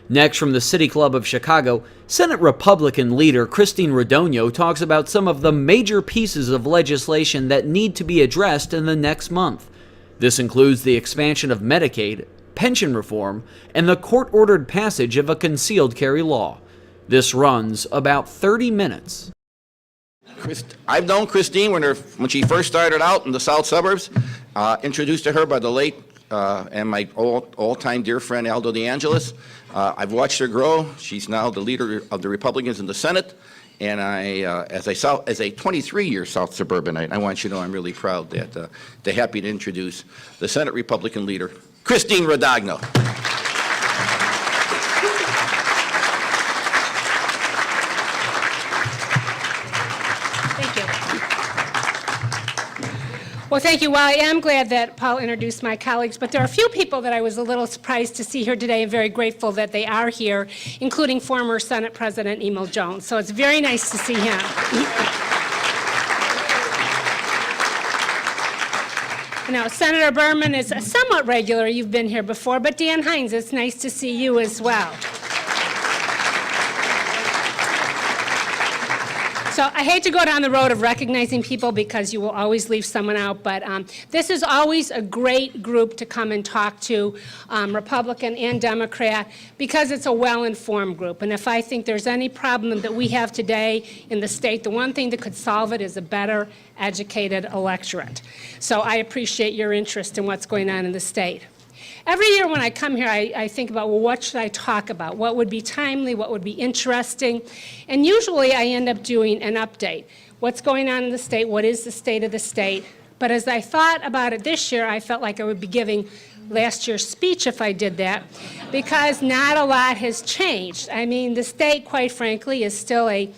Next, from the City Club of Chicago, Senate Republican leader Christine Radogno talks about some of the major pieces of legislation that need to be addressed in the next month. This includes the expansion of Medicaid, pension reform, and the court-ordered passage of a concealed carry law. This runs about 30 minutes. I've known Christine when she first started out in the south suburbs, introduced to her by the late and my all-time dear friend Aldo DeAngelis. I've watched her grow. She's now the leader of the Republicans in the Senate. And as a 23-year South Suburbanite, I want you to know I'm really proud that they're happy to introduce the Senate Republican leader, Christine Radogno. Well, thank you. Well, I am glad that Paul introduced my colleagues, but there are a few people that I was a little surprised to see here today and very grateful that they are here, including former Senate President Emil Jones. So it's very nice to see him. Now, Senator Berman is a somewhat regular. You've been here before, but Dan Hines, it's nice to see you as well. So I hate to go down the road of recognizing people because you will always leave someone out, but this is always a great group to come and talk to, Republican and Democrat, because it's a well-informed group. And if I think there's any problem that we have today in the state, the one thing that could solve it is a better educated electorate. So I appreciate your interest in what's going on in the state. Every year when I come here, I think about, well, what should I talk about? What would be timely? What would be interesting? And usually I end up doing an update. What's going on in the state? What is the state of the state? But as I thought about it this year, I felt like I would be giving last year's speech if I did that, because not a lot has changed. I mean, the state, quite frankly, is still a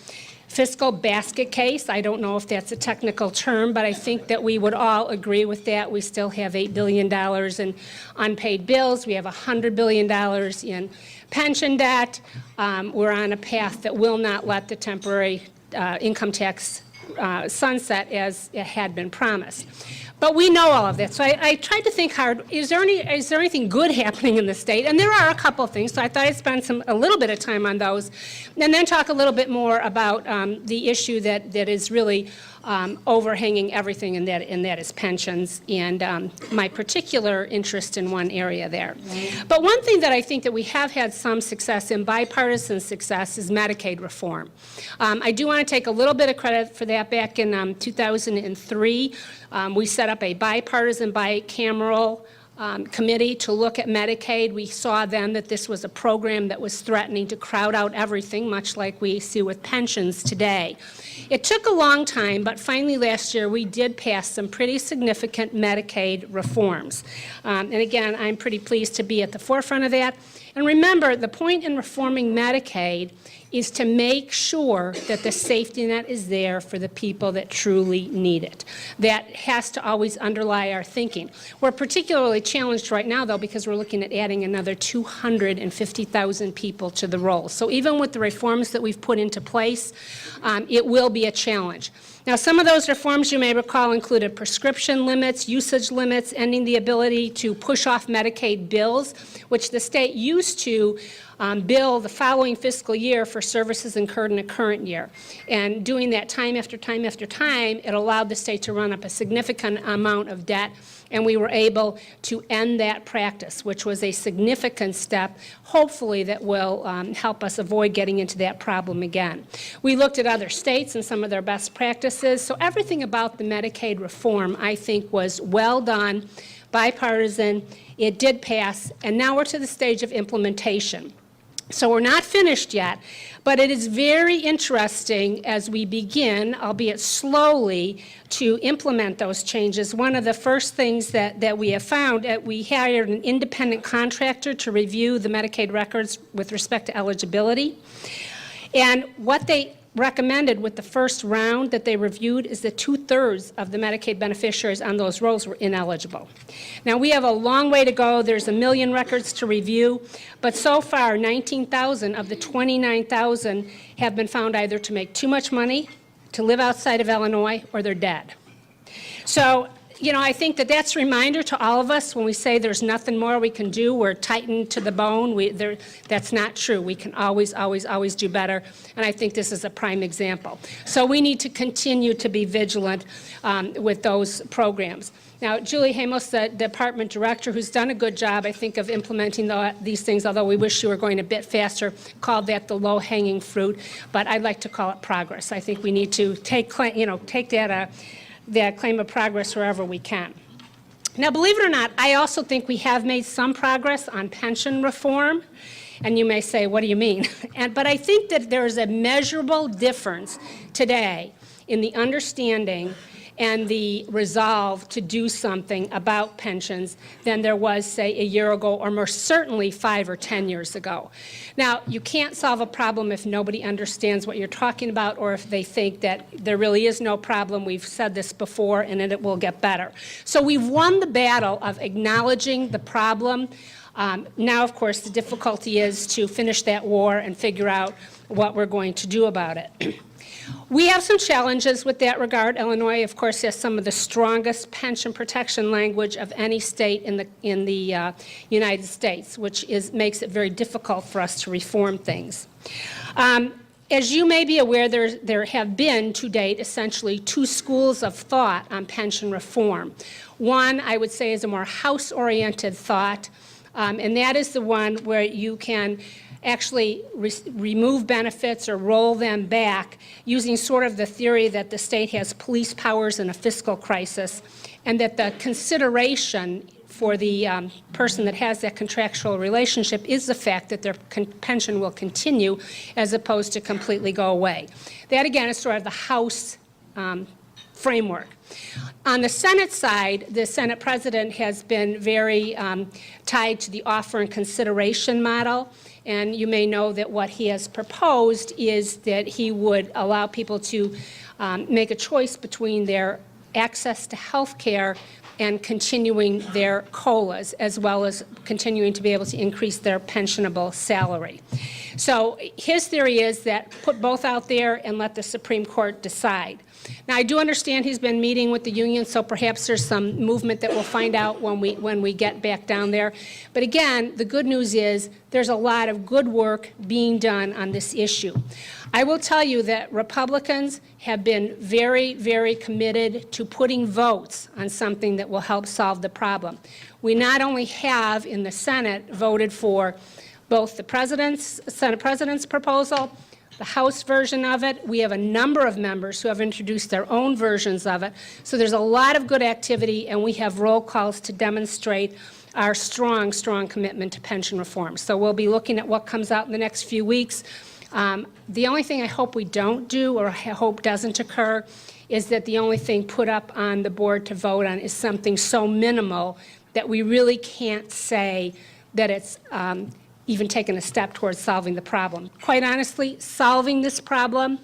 fiscal basket case. I don't know if that's a technical term, but I think that we would all agree with that. We still have $8 billion in unpaid bills. We have $100 billion in pension debt. We're on a path that will not let the temporary income tax sunset as it had been promised. But we know all of that. So I tried to think hard, is there anything good happening in the state? And there are a couple of things, so I thought I'd spend a little bit of time on those, and then talk a little bit more about the issue that is really overhanging everything, and that is pensions, and my particular interest in one area there. But one thing that I think that we have had some success in, bipartisan success, is Medicaid reform. I do want to take a little bit of credit for that. Back in 2003, we set up a bipartisan, bicameral committee to look at Medicaid. We saw then that this was a program that was threatening to crowd out everything, much like we see with pensions today. It took a long time, but finally last year we did pass some pretty significant Medicaid reforms. And again, I'm pretty pleased to be at the forefront of that. And remember, the point in reforming Medicaid is to make sure that the safety net is there for the people that truly need it. That has to always underlie our thinking. We're particularly challenged right now, though, because we're looking at adding another 250,000 people to the roll. So even with the reforms that we've put into place, it will be a challenge. Now, some of those reforms you may recall included prescription limits, usage limits, ending the ability to push off Medicaid bills, which the state used to bill the following fiscal year for services incurred in a current year. And doing that time after time after time, it allowed the state to run up a significant amount of debt, and we were able to end that practice, which was a significant step, hopefully that will help us avoid getting into that problem again. We looked at other states and some of their best practices, so everything about the Medicaid reform, I think, was well done, bipartisan. It did pass, and now we're to the stage of implementation. So we're not finished yet, but it is very interesting as we begin, albeit slowly, to implement those changes. One of the first things that we have found, we hired an independent contractor to review the Medicaid records with respect to eligibility. And what they recommended with the first round that they reviewed is that 2/3 of the Medicaid beneficiaries on those rolls were ineligible. Now, we have a long way to go. There's 1 million records to review, but so far 19,000 of the 29,000 have been found either to make too much money, to live outside of Illinois, or they're dead. So I think that that's a reminder to all of us when we say there's nothing more we can do, we're tightened to the bone. That's not true. We can always, always, always do better, and I think this is a prime example. So we need to continue to be vigilant with those programs. Now, Julie Hamos, the department director, who's done a good job, I think, of implementing these things, although we wish she were going a bit faster, called that the low-hanging fruit, but I'd like to call it progress. I think we need to take that claim of progress wherever we can. Now, believe it or not, I also think we have made some progress on pension reform. And you may say, what do you mean? But I think that there is a measurable difference today in the understanding and the resolve to do something about pensions than there was, say, a year ago, or more certainly 5 or 10 years ago. Now, you can't solve a problem if nobody understands what you're talking about, or if they think that there really is no problem. We've said this before, and it will get better. So we've won the battle of acknowledging the problem. Now, of course, the difficulty is to finish that war and figure out what we're going to do about it. We have some challenges with that regard. Illinois, of course, has some of the strongest pension protection language of any state in the United States, which makes it very difficult for us to reform things. As you may be aware, there have been, to date, essentially 2 schools of thought on pension reform. One, I would say, is a more House-oriented thought, and that is the one where you can actually remove benefits or roll them back using sort of the theory that the state has police powers in a fiscal crisis, and that the consideration for the person that has that contractual relationship is the fact that their pension will continue as opposed to completely go away. That, again, is sort of the House framework. On the Senate side, the Senate president has been very tied to the offer and consideration model. And you may know that what he has proposed is that he would allow people to make a choice between their access to health care and continuing their COLAs, as well as continuing to be able to increase their pensionable salary. So his theory is that put both out there and let the Supreme Court decide. Now, I do understand he's been meeting with the union, so perhaps there's some movement that we'll find out when we get back down there. But again, the good news is there's a lot of good work being done on this issue. I will tell you that Republicans have been very, very committed to putting votes on something that will help solve the problem. We not only have in the Senate voted for both the Senate President's proposal, the House version of it. We have a number of members who have introduced their own versions of it. So there's a lot of good activity, and we have roll calls to demonstrate our strong, strong commitment to pension reform. So we'll be looking at what comes out in the next few weeks. The only thing I hope we don't do, or I hope doesn't occur, is that the only thing put up on the board to vote on is something so minimal that we really can't say that it's even taken a step towards solving the problem. Quite honestly, solving this problem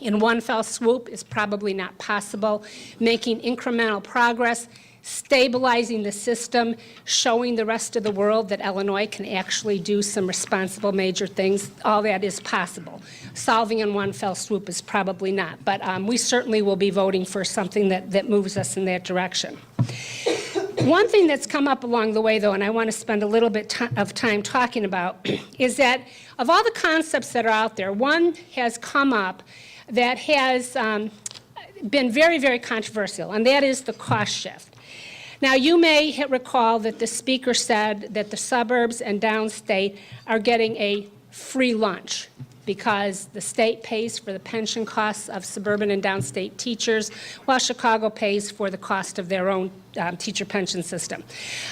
in one fell swoop is probably not possible. Making incremental progress, stabilizing the system, showing the rest of the world that Illinois can actually do some responsible major things, all that is possible. Solving in one fell swoop is probably not, but we certainly will be voting for something that moves us in that direction. One thing that's come up along the way, though, and I want to spend a little bit of time talking about, is that of all the concepts that are out there, one has come up that has been very, very controversial, and that is the cost shift. Now, you may recall that the speaker said that the suburbs and downstate are getting a free lunch because the state pays for the pension costs of suburban and downstate teachers, while Chicago pays for the cost of their own teacher pension system.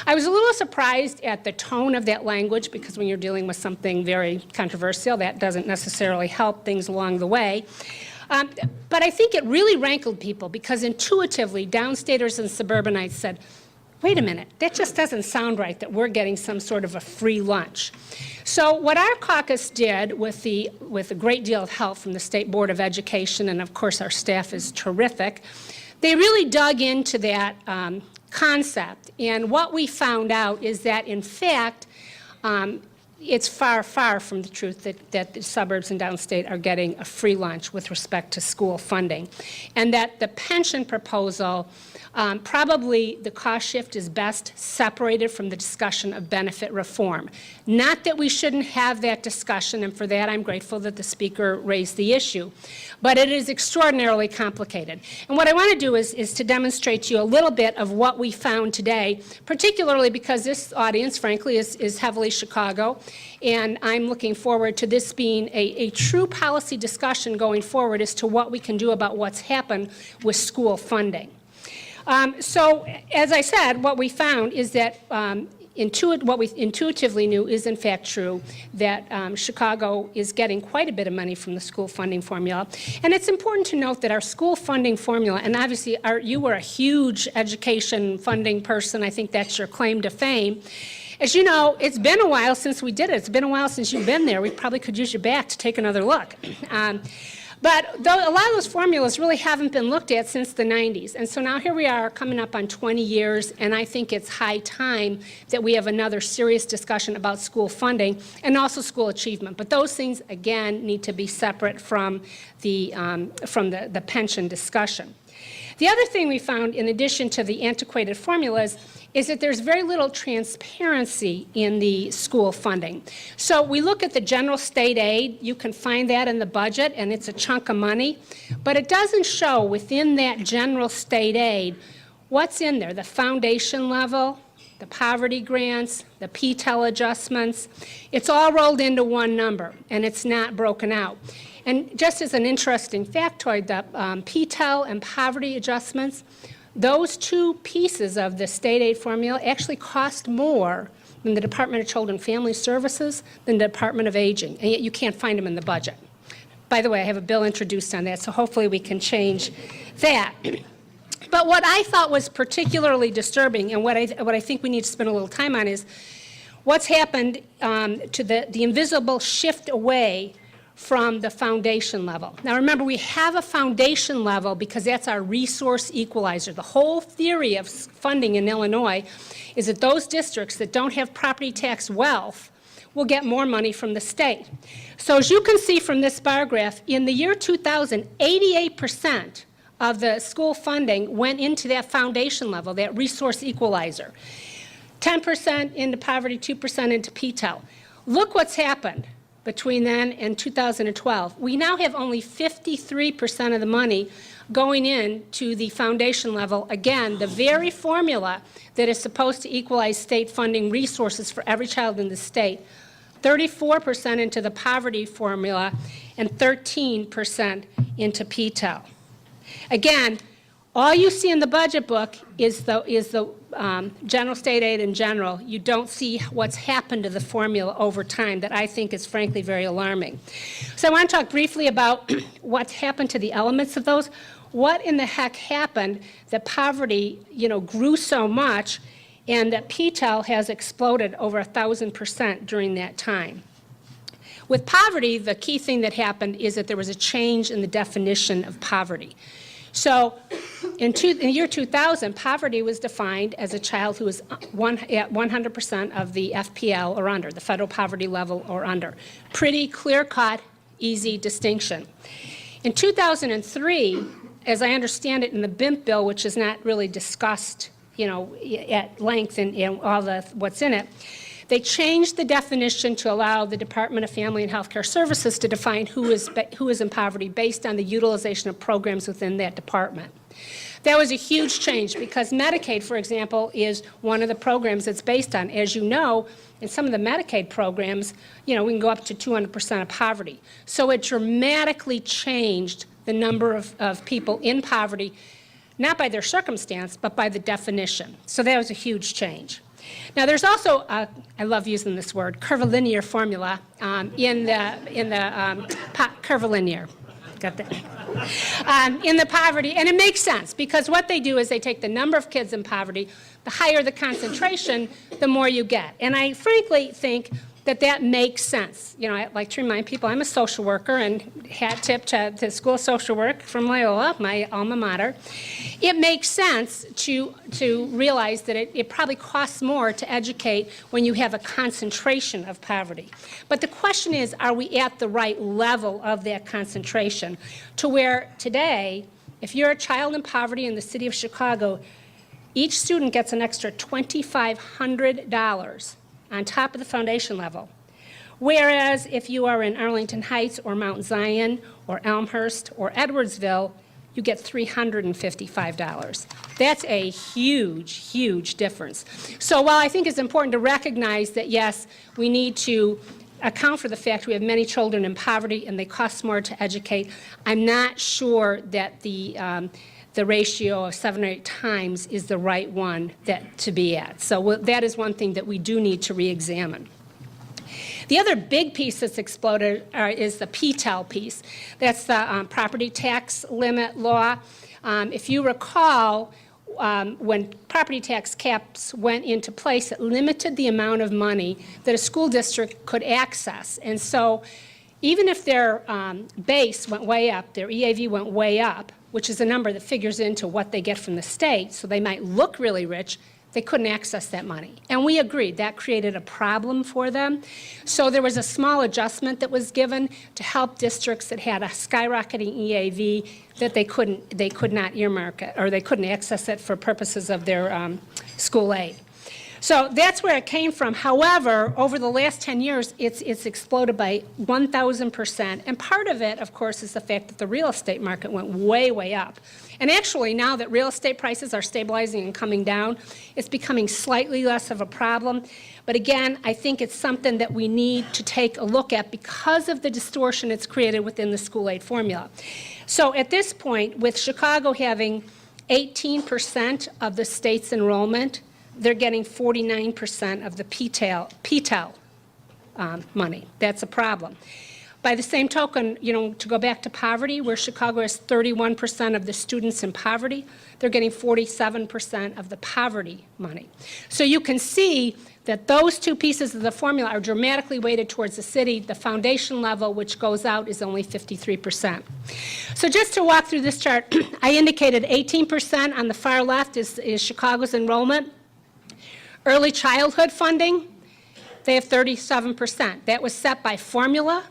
I was a little surprised at the tone of that language, because when you're dealing with something very controversial, that doesn't necessarily help things along the way. But I think it really rankled people, because intuitively, downstaters and suburbanites said, wait a minute, that just doesn't sound right that we're getting some sort of a free lunch. So what our caucus did, with a great deal of help from the State Board of Education, and of course our staff is terrific, they really dug into that concept. And what we found out is that, in fact, it's far, far from the truth that the suburbs and downstate are getting a free lunch with respect to school funding. And that the pension proposal Probably the cost shift is best separated from the discussion of benefit reform. Not that we shouldn't have that discussion, and for that I'm grateful that the speaker raised the issue, but it is extraordinarily complicated. And what I want to do is to demonstrate to you a little bit of what we found today, particularly because this audience, frankly, is heavily Chicago, and I'm looking forward to this being a true policy discussion going forward as to what we can do about what's happened with school funding. So, as I said, what we found is that what we intuitively knew is in fact true, that Chicago is getting quite a bit of money from the school funding formula. And it's important to note that our school funding formula, and obviously you were a huge education funding person, I think that's your claim to fame. As you know, it's been a while since we did it. It's been a while since you've been there. We probably could use you back to take another look. But a lot of those formulas really haven't been looked at since the 90s. And so now here we are coming up on 20 years, and I think it's high time that we have another serious discussion about school funding and also school achievement. But those things, again, need to be separate from the pension discussion. The other thing we found, in addition to the antiquated formulas, is that there's very little transparency in the school funding. So we look at the general state aid. You can find that in the budget, and it's a chunk of money. But it doesn't show within that general state aid what's in there, the foundation level, the poverty grants, the PTEL adjustments. It's all rolled into one number, and it's not broken out. And just as an interesting factoid, the PTEL and poverty adjustments, those two pieces of the state aid formula actually cost more than the Department of Children and Family Services, than the Department of Aging, and yet you can't find them in the budget. By the way, I have a bill introduced on that, so hopefully we can change that. But what I thought was particularly disturbing, and what I think we need to spend a little time on, is what's happened to the invisible shift away from the foundation level. Now remember, we have a foundation level because that's our resource equalizer. The whole theory of funding in Illinois is that those districts that don't have property tax wealth will get more money from the state. So as you can see from this bar graph, in the year 2000, 88% of the school funding went into that foundation level, that resource equalizer. 10% into poverty, 2% into PTEL. Look what's happened between then and 2012. We now have only 53% of the money going in to the foundation level. Again, the very formula that is supposed to equalize state funding resources for every child in the state. 34% into the poverty formula and 13% into PTEL. Again, all you see in the budget book is the general state aid in general. You don't see what's happened to the formula over time that I think is frankly very alarming. So I want to talk briefly about what's happened to the elements of those. What in the heck happened that poverty, grew so much and that PTEL has exploded over 1,000% during that time? With poverty, the key thing that happened is that there was a change in the definition of poverty. So in the year 2000, poverty was defined as a child who was at 100% of the FPL or under, the federal poverty level or under. Pretty clear-cut, easy distinction. In 2003, as I understand it in the BIMP bill, which is not really discussed, at length in all what's in it, they changed the definition to allow the Department of Family and Health Care Services to define who is in poverty based on the utilization of programs within that department. That was a huge change because Medicaid, for example, is one of the programs that's based on. As you know, in some of the Medicaid programs, we can go up to 200% of poverty. So it dramatically changed the number of people in poverty, not by their circumstance, but by the definition. So that was a huge change. Now, there's also, I love using this word, curvilinear formula curvilinear. Got that? In the poverty, and it makes sense because what they do is they take the number of kids in poverty, the higher the concentration, the more you get. And I frankly think that makes sense. I like to remind people I'm a social worker, and hat tip to the School of Social Work from Loyola, my alma mater. It makes sense to realize that it probably costs more to educate when you have a concentration of poverty. But the question is, are we at the right level of that concentration to where today, if you're a child in poverty in the city of Chicago, each student gets an extra $2,500 on top of the foundation level. Whereas if you are in Arlington Heights or Mount Zion or Elmhurst or Edwardsville, you get $355. That's a huge, huge difference. So while I think it's important to recognize that, yes, we need to account for the fact we have many children in poverty and they cost more to educate, I'm not sure that the ratio of 7 or 8 times is the right one to be at. So that is one thing that we do need to re-examine. The other big piece that's exploded is the PTEL piece. That's the property tax limit law. If you recall, when property tax caps went into place, it limited the amount of money that a school district could access. And so even if their base went way up, their EAV went way up, which is a number that figures into what they get from the state, so they might look really rich, they couldn't access that money. And we agreed that created a problem for them. So there was a small adjustment that was given to help districts that had a skyrocketing EAV that they could not earmark it, or they couldn't access it for purposes of their school aid. So that's where it came from. However, over the last 10 years, it's exploded by 1,000%. And part of it, of course, is the fact that the real estate market went way, way up. And actually, now that real estate prices are stabilizing and coming down, it's becoming slightly less of a problem. But again, I think it's something that we need to take a look at because of the distortion it's created within the school aid formula. So at this point, with Chicago having 18% of the state's enrollment, they're getting 49% of the PTEL money. That's a problem. By the same token, to go back to poverty, where Chicago has 31% of the students in poverty, they're getting 47% of the poverty money. So you can see that those two pieces of the formula are dramatically weighted towards the city. The foundation level, which goes out, is only 53%. So just to walk through this chart, I indicated 18% on the far left is Chicago's enrollment. Early childhood funding, they have 37%. That was set by formula.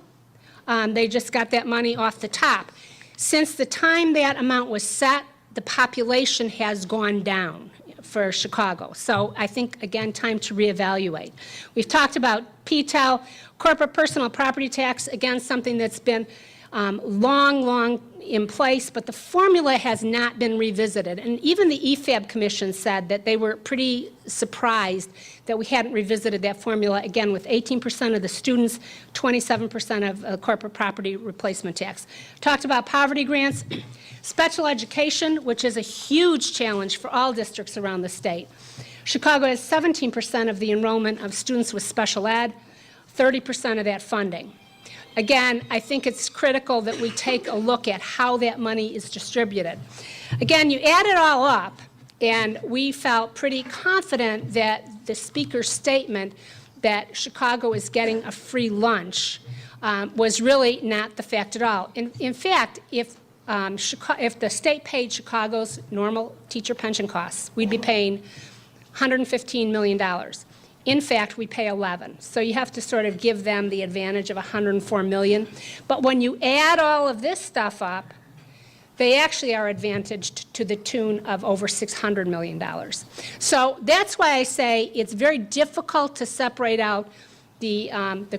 They just got that money off the top. Since the time that amount was set, the population has gone down for Chicago. So I think, again, time to reevaluate. We've talked about PTEL, corporate personal property tax, again, something that's been long in place, but the formula has not been revisited. And even the EFAB Commission said that they were pretty surprised that we hadn't revisited that formula, again, with 18% of the students, 27% of corporate property replacement tax. Talked about poverty grants, special education, which is a huge challenge for all districts around the state. Chicago has 17% of the enrollment of students with special ed, 30% of that funding. Again, I think it's critical that we take a look at how that money is distributed. Again, you add it all up, and we felt pretty confident that the speaker's statement that Chicago is getting a free lunch was really not the fact at all. In fact, if the state paid Chicago's normal teacher pension costs, we'd be paying $115 million. In fact, we pay 11. So you have to sort of give them the advantage of 104 million. But when you add all of this stuff up, they actually are advantaged to the tune of over $600 million. So that's why I say it's very difficult to separate out the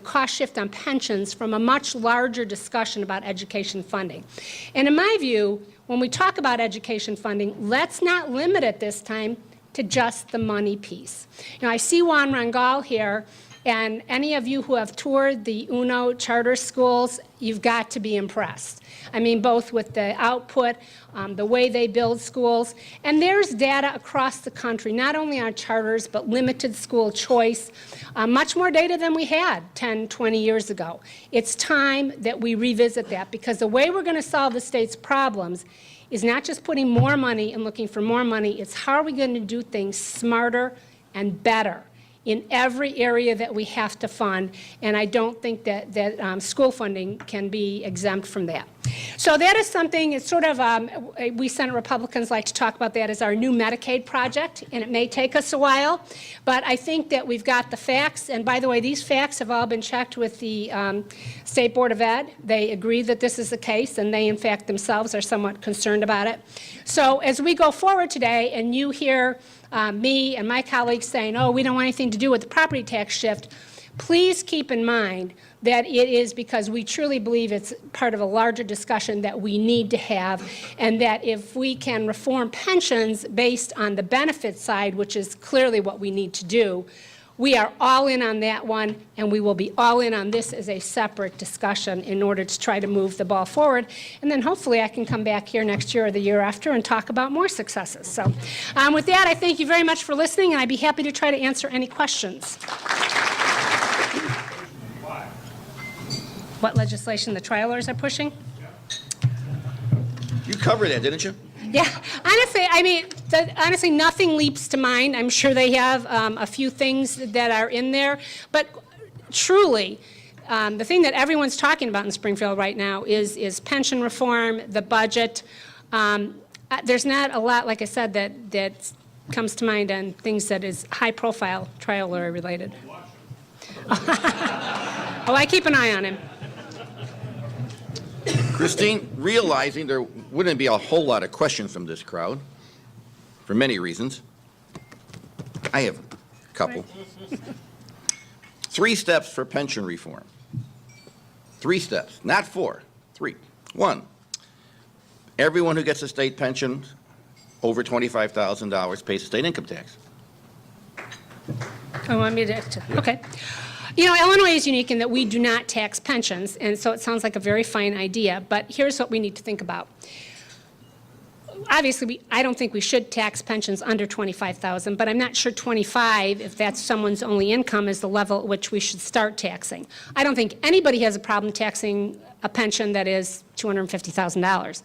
cost shift on pensions from a much larger discussion about education funding. And in my view, when we talk about education funding, let's not limit it this time to just the money piece. I see Juan Rangal here, and any of you who have toured the UNO charter schools, you've got to be impressed. I mean, both with the output, the way they build schools, and there's data across the country, not only on charters, but limited school choice, much more data than we had 10, 20 years ago. It's time that we revisit that, because the way we're going to solve the state's problems is not just putting more money and looking for more money, it's how are we going to do things smarter and better in every area that we have to fund, and I don't think that school funding can be exempt from that. So that is something, it's sort of, we Senate Republicans like to talk about that as our new Medicaid project, and it may take us a while, but I think that we've got the facts, and by the way, these facts have all been checked with the State Board of Ed. They agree that this is the case, and they, in fact, themselves are somewhat concerned about it. So as we go forward today, and you hear me and my colleagues saying, oh, we don't want anything to do with the property tax shift, please keep in mind that it is because we truly believe it's part of a larger discussion that we need to have, and that if we can reform pensions based on the benefit side, which is clearly what we need to do, we are all in on that one, and we will be all in on this as a separate discussion in order to try to move the ball forward. And then hopefully I can come back here next year or the year after and talk about more successes. So with that, I thank you very much for listening, and I'd be happy to try to answer any questions. What legislation the trial lawyers are pushing? You covered that, didn't you? Yeah, honestly, I mean, honestly, nothing leaps to mind. I'm sure they have a few things that are in there, but truly, the thing that everyone's talking about in Springfield right now is pension reform, the budget. There's not a lot, like I said, that comes to mind on things that is high-profile trial lawyer related. Oh, I keep an eye on him. Christine, realizing there wouldn't be a whole lot of questions from this crowd, for many reasons, I have a couple. 3 steps for pension reform. 3 steps, not 4, 3. 1, everyone who gets a state pension over $25,000 pays a state income tax. I want me to, okay. You know, Illinois is unique in that we do not tax pensions, and so it sounds like a very fine idea, but here's what we need to think about. Obviously, I don't think we should tax pensions under $25,000, but I'm not sure 25, if that's someone's only income, is the level at which we should start taxing. I don't think anybody has a problem taxing a pension that is $250,000.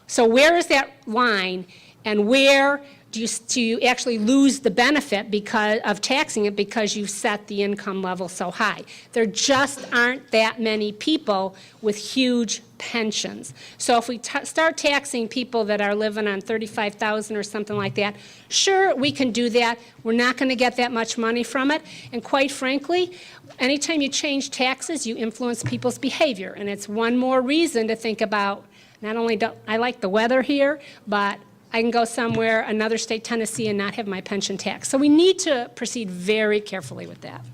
So where is that line, and where do you actually lose the benefit because of taxing it because you set the income level so high? There just aren't that many people with huge pensions. So if we start taxing people that are living on $35,000 or something like that, sure, we can do that. We're not going to get that much money from it. And quite frankly, anytime you change taxes, you influence people's behavior. And it's one more reason to think about, not only do I like the weather here, but I can go somewhere, another state, Tennessee, and not have my pension tax. So we need to proceed very carefully with that.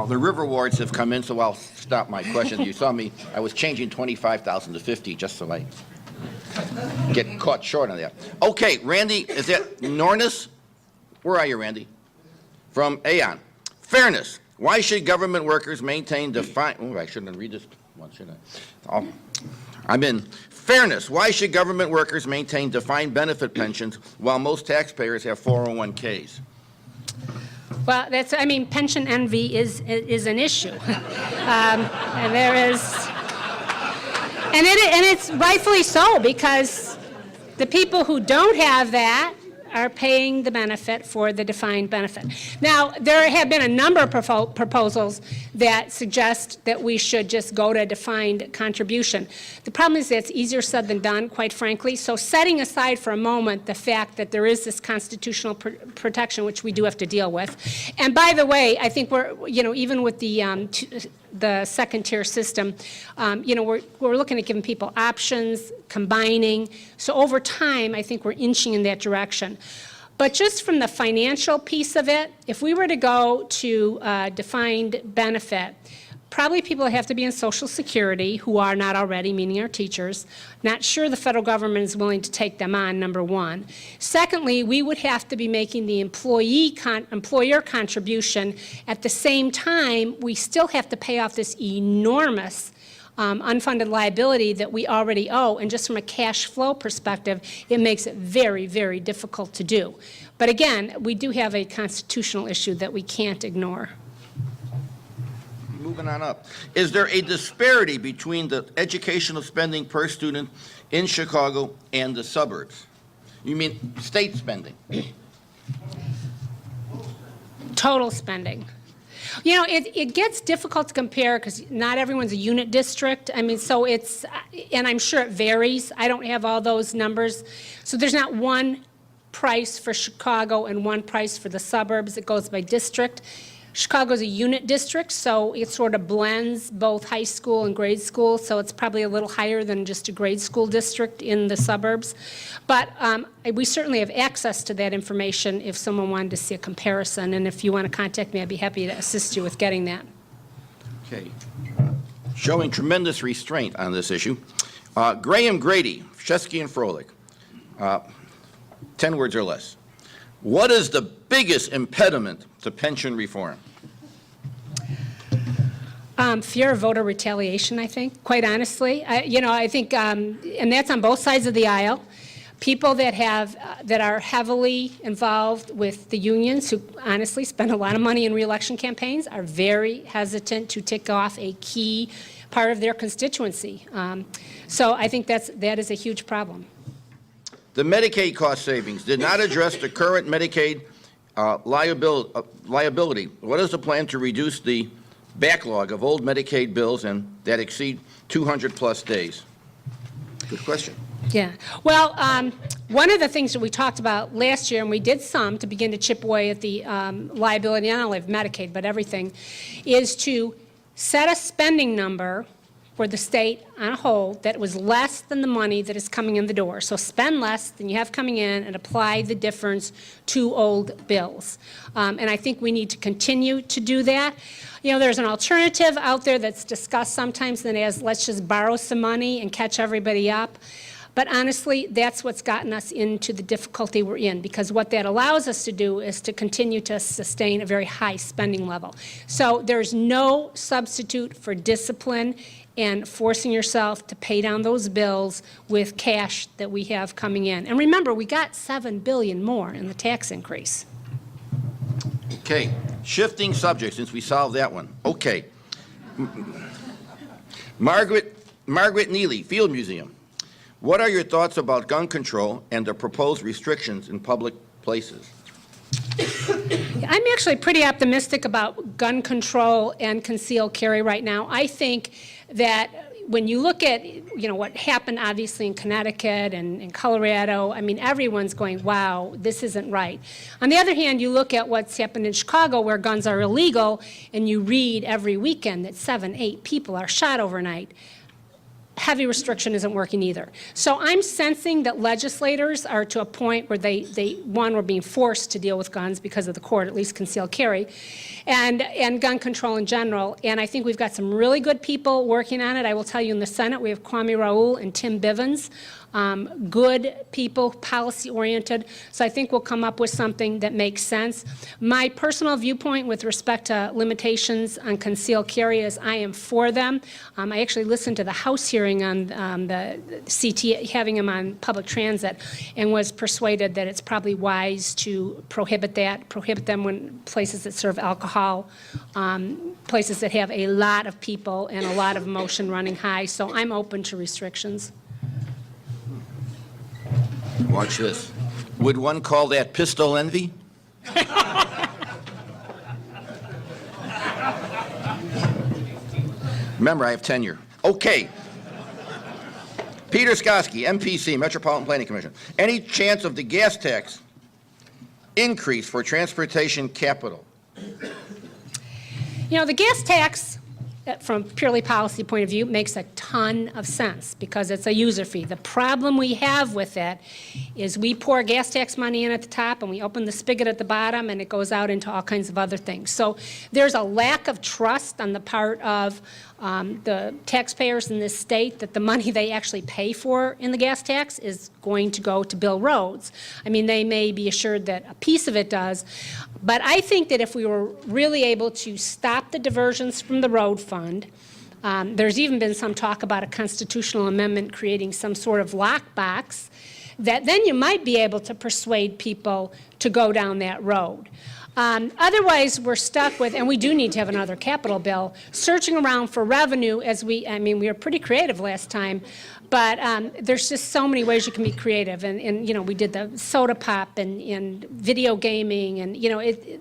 The river wards have come in, so I'll stop my questions. You saw me, I was changing 25,000 to 50 just so I get caught short on that. Okay, Randy, is that Nornis? Where are you, Randy? From Aon. Fairness. Why should government workers maintain defined... Oh, I shouldn't read this one, should I? I'm in. Fairness. Why should government workers maintain defined benefit pensions while most taxpayers have 401ks? Well, that's, I mean, pension envy is an issue. And there is, and it's rightfully so, because the people who don't have that are paying the benefit for the defined benefit. Now, there have been a number of proposals that suggest that we should just go to defined contribution. The problem is that it's easier said than done, quite frankly. So setting aside for a moment the fact that there is this constitutional protection, which we do have to deal with. And by the way, I think we're, you know, even with the second-tier system, you know, we're looking at giving people options, combining. So over time, I think we're inching in that direction. But just from the financial piece of it, if we were to go to defined benefit, probably people have to be in Social Security who are not already, meaning our teachers. Not sure the federal government is willing to take them on, number one. Secondly, we would have to be making the employer contribution. At the same time, we still have to pay off this enormous unfunded liability that we already owe, and just from a cash flow perspective, it makes it very, very difficult to do. But again, we do have a constitutional issue that we can't ignore. Moving on up. Is there a disparity between the educational spending per student in Chicago and the suburbs? You mean state spending? Total spending. You know, it gets difficult to compare because not everyone's a unit district. I mean, so it's, and I'm sure it varies. I don't have all those numbers. So there's not one price for Chicago and one price for the suburbs. It goes by district. Chicago's a unit district, so it sort of blends both high school and grade school, so it's probably a little higher than just a grade school district in the suburbs. But we certainly have access to that information if someone wanted to see a comparison, and if you want to contact me, I'd be happy to assist you with getting that. Okay. Showing tremendous restraint on this issue. Graham Grady, Shesky and Froelich, 10 words or less. What is the biggest impediment to pension reform? Fear of voter retaliation, I think, quite honestly. I think, and that's on both sides of the aisle. People that are heavily involved with the unions, who honestly spend a lot of money in reelection campaigns, are very hesitant to tick off a key part of their constituency. So I think that is a huge problem. The Medicaid cost savings did not address the current Medicaid liability. What is the plan to reduce the backlog of old Medicaid bills and that exceed 200-plus days? Good question. Yeah. Well, one of the things that we talked about last year, and we did some to begin to chip away at the liability, not only of Medicaid, but everything, is to set a spending number for the state on a whole that was less than the money that is coming in the door. So spend less than you have coming in and apply the difference to old bills. And I think we need to continue to do that. There's an alternative out there that's discussed sometimes that is, let's just borrow some money and catch everybody up. But honestly, that's what's gotten us into the difficulty we're in, because what that allows us to do is to continue to sustain a very high spending level. So there's no substitute for discipline and forcing yourself to pay down those bills with cash that we have coming in. And remember, we got $7 billion more in the tax increase. Okay, shifting subject since we solved that one. Okay. Margaret Neely, Field Museum. What are your thoughts about gun control and the proposed restrictions in public places? I'm actually pretty optimistic about gun control and concealed carry right now. I think that when you look at, what happened obviously in Connecticut and in Colorado, I mean, everyone's going, wow, this isn't right. On the other hand, you look at what's happened in Chicago where guns are illegal, and you read every weekend that 7, 8 people are shot overnight. Heavy restriction isn't working either. So I'm sensing that legislators are to a point where we're being forced to deal with guns because of the court, at least concealed carry, and gun control in general. And I think we've got some really good people working on it. I will tell you in the Senate, we have Kwame Raoul and Tim Bivens, good people, policy-oriented. So I think we'll come up with something that makes sense. My personal viewpoint with respect to limitations on concealed carry is I am for them. I actually listened to the House hearing on the CT, having them on public transit, and was persuaded that it's probably wise to prohibit them when places that serve alcohol, places that have a lot of people and a lot of motion running high. So I'm open to restrictions. Watch this. Would one call that pistol envy? Remember, I have tenure. Okay. Peter Skoski, MPC, Metropolitan Planning Commission. Any chance of the gas tax increase for transportation capital? The gas tax, from a purely policy point of view, makes a ton of sense because it's a user fee. The problem we have with it is we pour gas tax money in at the top and we open the spigot at the bottom and it goes out into all kinds of other things. So there's a lack of trust on the part of the taxpayers in this state that the money they actually pay for in the gas tax is going to go to build roads. I mean, they may be assured that a piece of it does, but I think that if we were really able to stop the diversions from the road fund, there's even been some talk about a constitutional amendment creating some sort of lockbox, that then you might be able to persuade people to go down that road. Otherwise, we're stuck with, and we do need to have another capital bill, searching around for revenue as we were pretty creative last time, but there's just so many ways you can be creative. And we did the soda pop and video gaming, and,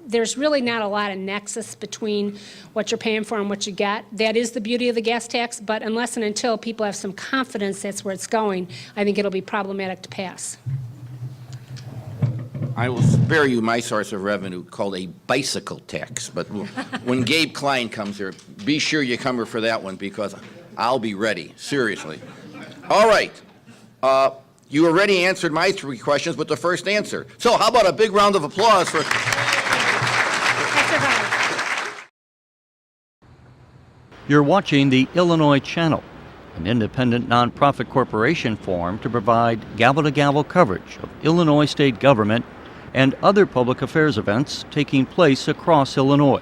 there's really not a lot of nexus between what you're paying for and what you get. That is the beauty of the gas tax, but unless and until people have some confidence that's where it's going, I think it'll be problematic to pass. I will spare you my source of revenue called a bicycle tax. But when Gabe Klein comes here, be sure you come here for that one because I'll be ready, seriously. All right. You already answered my 3 questions with the first answer. So how about a big round of applause for... You're watching the Illinois Channel, an independent nonprofit corporation formed to provide gavel-to-gavel coverage of Illinois state government and other public affairs events taking place across Illinois.